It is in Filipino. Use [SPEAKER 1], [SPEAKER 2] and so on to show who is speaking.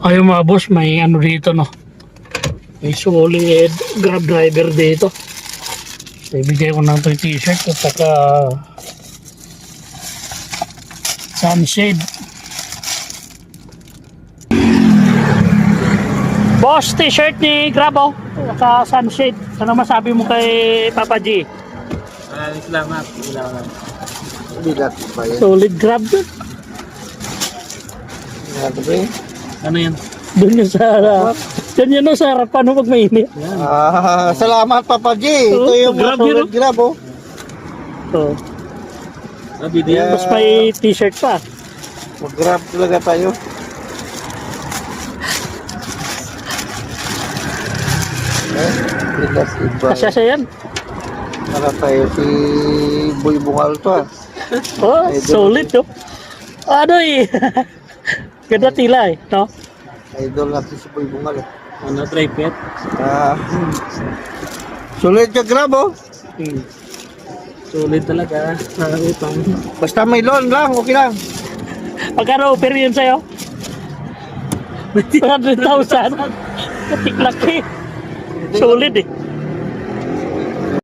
[SPEAKER 1] Ayun mga boss, may ano dito no. May solid Grab driver dito. Ibigay ko ng 2 t-shirt at saka sunshade. Boss, t-shirt ni Grab oh. Saka sunshade. Ano masabi mo kay Papa G?
[SPEAKER 2] Maraming salamat. Salamat.
[SPEAKER 3] Bigat pa yan.
[SPEAKER 1] Solid Grab doon.
[SPEAKER 2] Ano yan?
[SPEAKER 1] Doon yung sa harap. Doon yun sa harapan no, pag mainit.
[SPEAKER 3] Salamat Papa G. Ito yung
[SPEAKER 1] Grab
[SPEAKER 3] solid
[SPEAKER 1] yun,
[SPEAKER 3] grab oh.
[SPEAKER 1] So,
[SPEAKER 2] Bibili yan.
[SPEAKER 1] tapos may t-shirt pa.
[SPEAKER 3] Mag-grab talaga tayo. Bigat iba.
[SPEAKER 1] Kasya siya yan.
[SPEAKER 3] Para tayo si Boy Bungal to ah.
[SPEAKER 1] Oh, solid oh. Ano eh. Ganda tila eh, no?
[SPEAKER 3] Idol natin si Boy Bungal eh.
[SPEAKER 2] Ano, dry pet?
[SPEAKER 3] Solid ka grab oh.
[SPEAKER 2] Solid talaga. Marami pang.
[SPEAKER 3] Basta may loan lang, okay lang.
[SPEAKER 1] Pagkano offer yun sa'yo? 100,000. Laki. Solid eh.